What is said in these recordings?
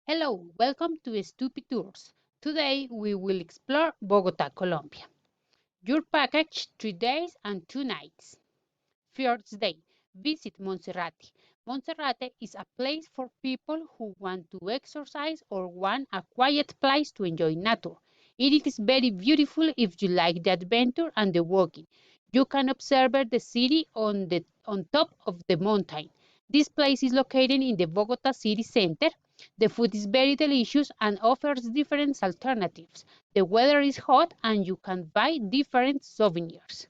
Hello, welcome to Stupid Tours. Today we will explore Bogota, Colombia. Your package 3 days and 2 nights. First day, visit Monserrate. Monserrate is a place for people who want to exercise or want a quiet place to enjoy nature. It is very beautiful if you like the adventure and the walking. You can observe the city on top of the mountain. This place is located in the Bogota city center. The food is very delicious and offers different alternatives. The weather is hot and you can buy different souvenirs.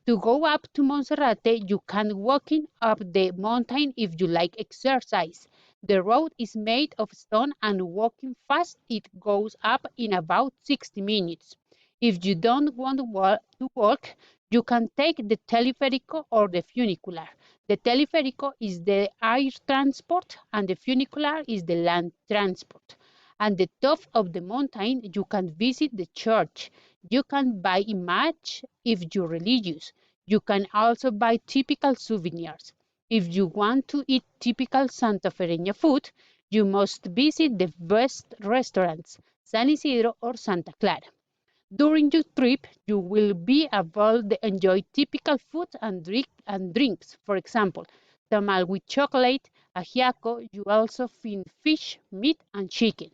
To go up to Monserrate, you can walking up the mountain if you like exercise. The road is made of stone and walking fast, it goes up in about 60 minutes. If you don't want to walk, you can take the teleférico or the funicular. The teleférico is the air transport and the funicular is the land transport. At the top of the mountain, you can visit the church. You can buy image if you're religious. You can also buy typical souvenirs. If you want to eat typical Santa Fereña food, you must visit the best restaurants, San Isidro or Santa Clara. During your trip, you will be able to enjoy typical food and drinks. For example, tamal with chocolate, ajiaco. You also find fish, meat, and chicken.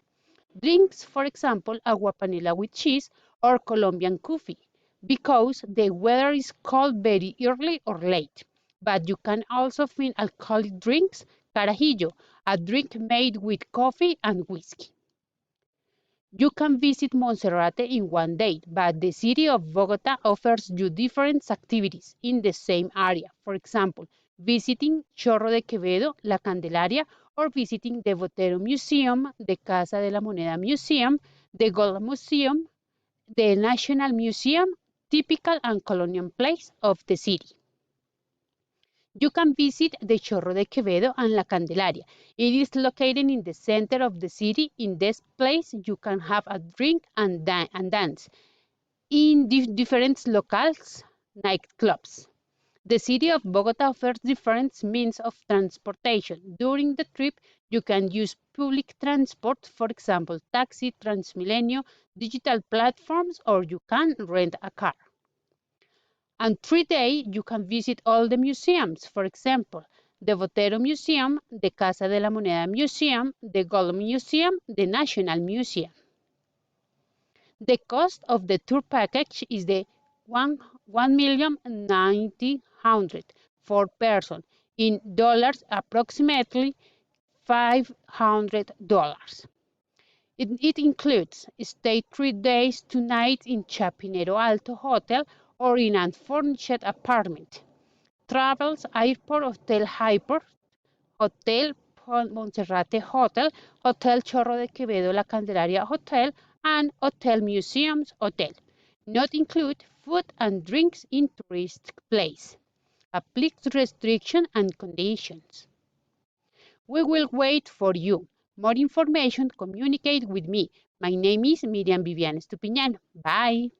Drinks, for example, agua panela with cheese or Colombian coffee, because the weather is cold very early or late. But you can also find alcoholic drinks, carajillo, a drink made with coffee and whiskey. You can visit Monserrate in one day, but the city of Bogota offers you different activities in the same area. For example, visiting Chorro de Quevedo, La Candelaria, or visiting the Botero Museum, the Casa de la Moneda Museum, the Gold Museum, the National Museum, typical and colonial place of the city. You can visit the Chorro de Quevedo and La Candelaria. It is located in the center of the city. In this place, you can have a drink and dance in different locales, nightclubs. The city of Bogota offers different means of transportation. During the trip, you can use public transport, for example, taxi, Transmilenio, digital platforms, or you can rent a car. And 3 days, you can visit all the museums. For example, the Botero Museum, the Casa de la Moneda Museum, the Gold Museum, the National Museum. The cost of the tour package is the $1,090,000 for person. In dollars, approximately $500. It includes stay 3 days, 2 nights in Chapinero Alto Hotel or in a furnished apartment. Travels, airport, hotel Hyper, hotel Monserrate Hotel, hotel Chorro de Quevedo, La Candelaria Hotel, and hotel Museums Hotel. Not include food and drinks in tourist place. Applies restriction and conditions. We will wait for you. More information, communicate with me. My name is Miriam Vivian Estupiñán. Bye.